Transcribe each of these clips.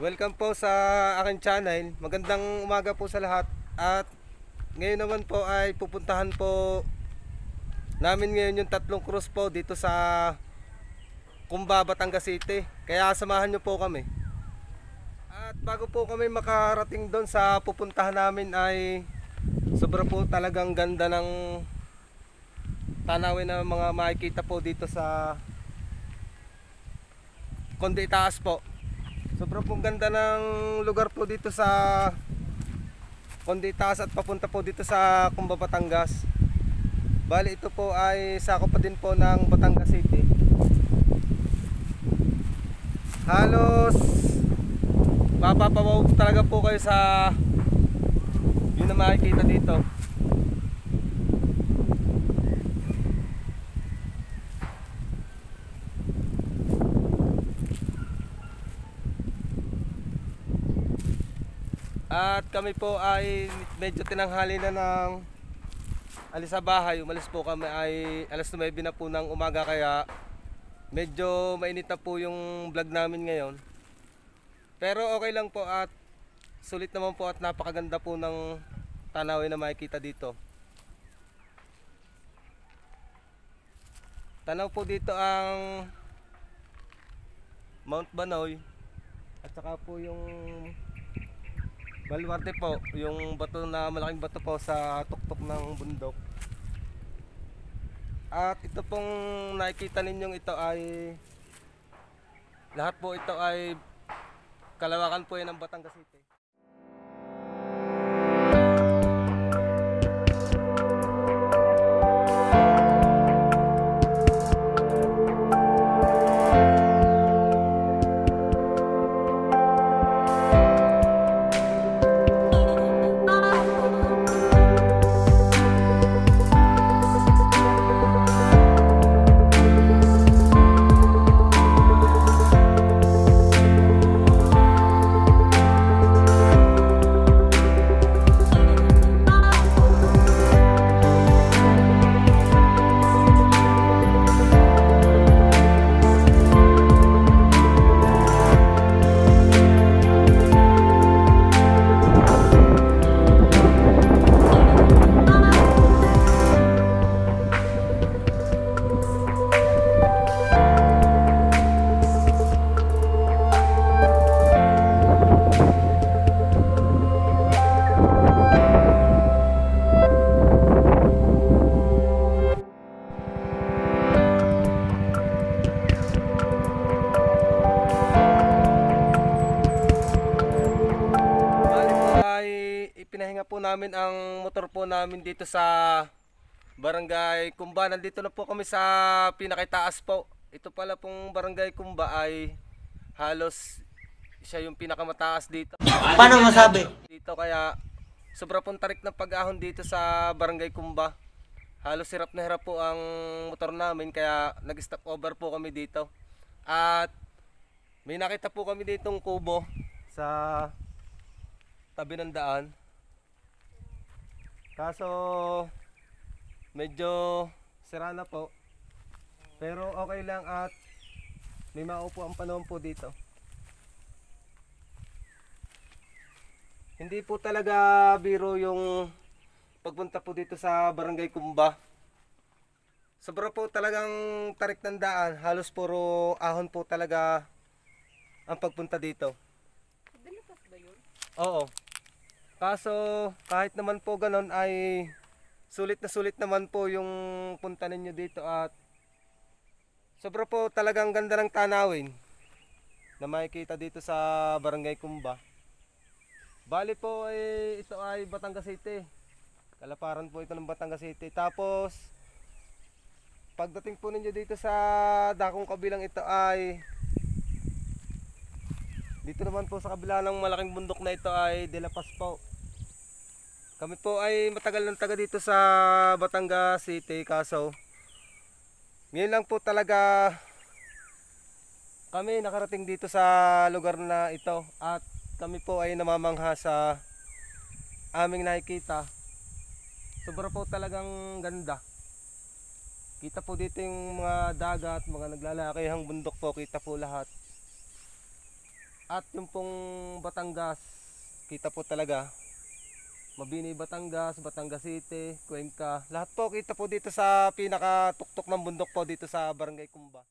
Welcome po sa aking channel. Magandang umaga po sa lahat. At ngayon naman po ay pupuntahan po namin ngayon yung tatlong cruise po dito sa Cumba, Batangas City. Kaya samahan nyo po kami. At bago po kami makarating doon sa pupuntahan namin ay sobra po talagang ganda ng tanawin na mga makikita po dito sa Konde Itaas po. Sobrang pong ganda ng lugar po dito sa Konde Itaas at papunta po dito sa Cumba, Batangas. Bali ito po ay sakop pa din po ng Batangas City. Halos mapapawaw talaga po kayo sa yun na makikita dito. At kami po ay medyo tinanghali na ng alis sa bahay. Umalis po kami ay alas 9 na po ng umaga, kaya medyo mainit na po yung vlog namin ngayon. Pero okay lang po at sulit naman po at napakaganda po ng tanawin na makikita dito. Tanaw po dito ang Mount Banoy at saka po yung Baluarte po, yung bato na malaking bato po sa tuktok ng bundok. At ito pong nakikita ninyong ito ay lahat po ito ay kalawakan po yan ng Batangas City. Ipinahinga po namin ang motor po namin dito sa Barangay Cumba. Nandito na po kami sa pinakitaas po. Ito pala pong Barangay Cumba ay halos siya yung pinakamataas dito. Paano masabi? Dito kaya sobra pong tarik ng pag-ahon dito sa Barangay Cumba. Halos hirap na hirap po ang motor namin kaya nag-stop over po kami dito. At may nakita po kami ditong kubo sa tabi ng daan. Kaso medyo sira na po. Pero okay lang at may maupo ang panahon po dito. Hindi po talaga biro yung pagpunta po dito sa Barangay Cumba. Sobra po talagang tarik ng daan. Halos puro ahon po talaga ang pagpunta dito. Dalapas ba yun? Oo. Kaso kahit naman po ganon ay sulit na sulit naman po yung punta ninyo dito at sobra po talagang ganda ng tanawin na makikita dito sa Barangay Cumba. Bali po ito ay Batangas City. Kalaparan po ito ng Batangas City. Tapos pagdating po ninyo dito sa dakong kabilang ito ay dito naman po sa kabila ng malaking bundok na ito ay De La Paz po. Kami po ay matagal ng taga dito sa Batangas City, kaso ngayon lang po talaga kami nakarating dito sa lugar na ito at kami po ay namamangha sa aming nakikita. Sobra po talagang ganda. Kita po dito yung mga dagat, mga naglalakihang bundok po, kita po lahat. At yung pong Batangas, kita po talaga. Mabini, Batangas, Batangas City, Cuenca. Lahat po kita po dito sa pinakatuktok ng bundok po dito sa Barangay Kumba.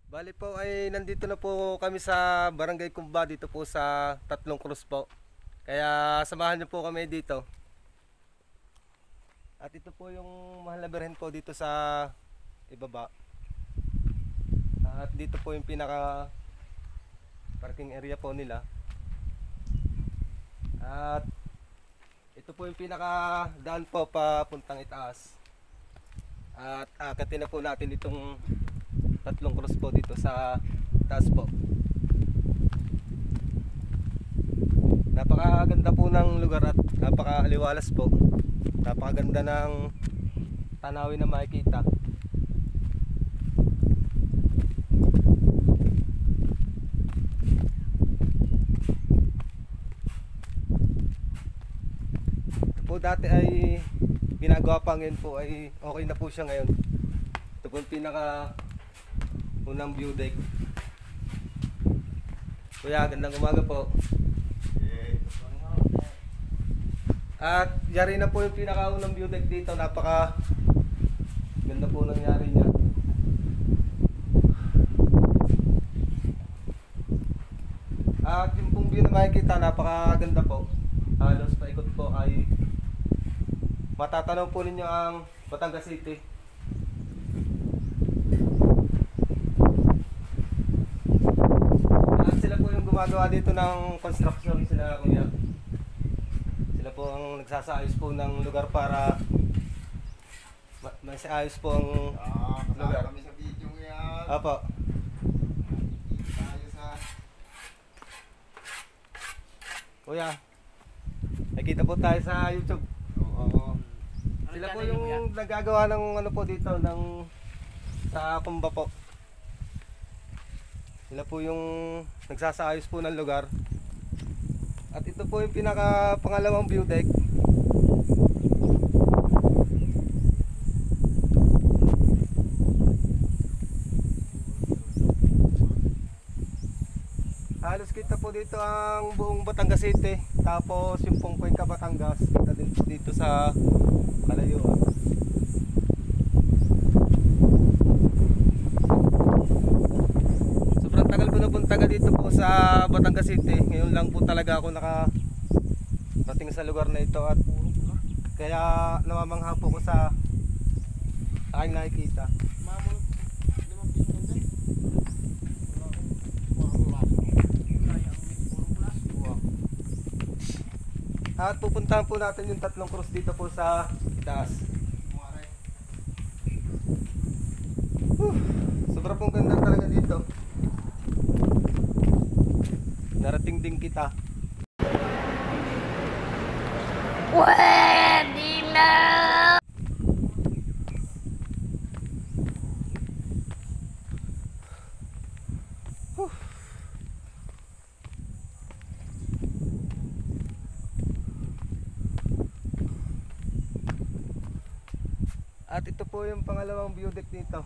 Bali po ay nandito na po kami sa Barangay Kumba dito po sa Tatlong Cruz po. Kaya samahan niyo po kami dito. At ito po yung Mahal na Birhen po dito sa ibaba. At dito po yung pinaka parking area po nila. At ito po yung pinaka daan po papuntang itaas. At akatin na po natin itong Tatlong Cruz po dito sa taas po. Napakaganda po ng lugar at napakaliwalas po. Napakaganda ng tanawin na makikita. Ito po dati ay ginagawa pa, ngayon po ay okay na po siya ngayon. Ito po yung pinaka unang view deck. Kuya, gandang umaga po. At yari na po yung pinakaunang view deck dito. Napaka ganda po nangyari niya. At yung pong view na makikita, napakaganda po. Halos paikot po ay matatanaw po ninyo ang Batangas City. Gumagawa dito ng construction sila, kuya. Sila po ang nagsasaayos po ng lugar para masaayos po ang lugar. Kami sa video yan. Apo. Tayo sa... Kuya, nakita po tayo sa YouTube. Oo. Sila po yung nagagawa ng ano po dito, ng sa Kumba po. Sila po yung nagsasaayos po ng lugar. At ito po yung pinaka pangalawang view deck. Halos kita po dito ang buong Batangas City. Tapos yung pong Cuenca, Batangas, kita din po dito sa kalayuan. Tagal ko na pong taga dito po sa Batangas City. Ngayon lang po talaga ako nakarating sa lugar na ito at kaya namamangha po ko sa aking nakikita. At pupuntahan po natin yung Tatlong Cruz dito po sa taas. Sobra pong ganda talaga dito. Narating din kita. Pwede na! At ito po yung pangalawang view deck dito.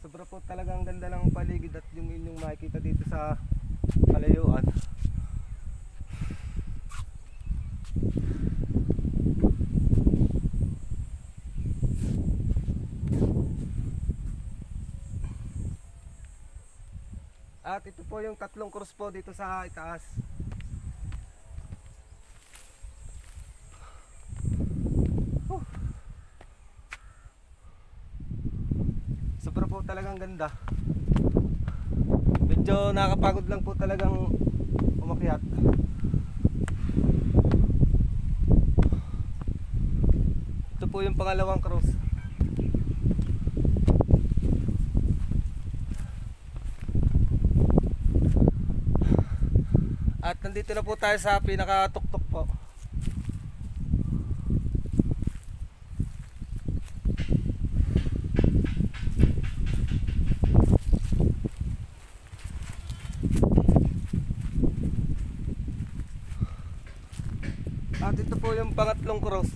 Sobra po talagang ganda ng paligid at yung inyong makikita dito sa kalayuan. At ito po yung tatlong cross po dito sa itaas. Sobra po talagang ganda. Medyo nakakapagod lang po talagang umakyat. Ito po yung pangalawang cross. At nandito na po tayo sa pinakatuktok po. At ito po yung pangatlong cross.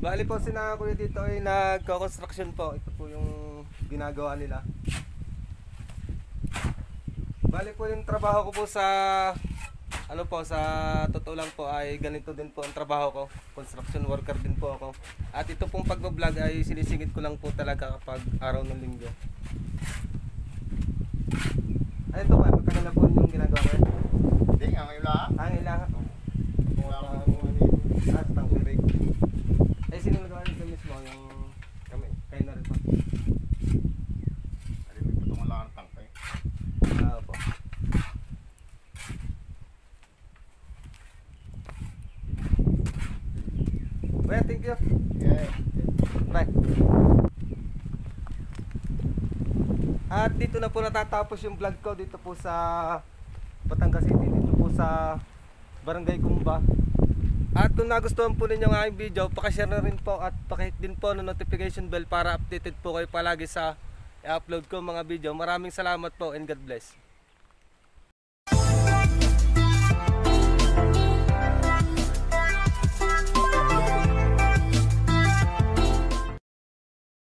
Bali po sina kuya dito ay nagko-construction po. Ito po yung ginagawa nila. Bali po yung trabaho ko po sa ano po, sa totoo lang po ay ganito din po ang trabaho ko. Construction worker din po ako. At ito pong pagbablog ay sinisingit ko lang po talaga kapag araw ng linggo. Ano ito ba? Matagal na po yung ginagawa ko. Hindi nga, may wala. Ang ilaha. Wala akong mga dito. Tang tubig. Ay, sino nagawa nito mismo? Yung Kami. kayo na rin po. Ay, may patungan lang ng tangkay. Po. Well, thank you. Yeah. Bye. At dito na po natatapos yung vlog ko dito po sa Batangas City, dito po sa Barangay Kumba. At kung nagustuhan po ninyo ang aking video, pakishare na rin po at pakihit din po ng notification bell para updated po kayo palagi sa i-upload ko mga video. Maraming salamat po and God bless.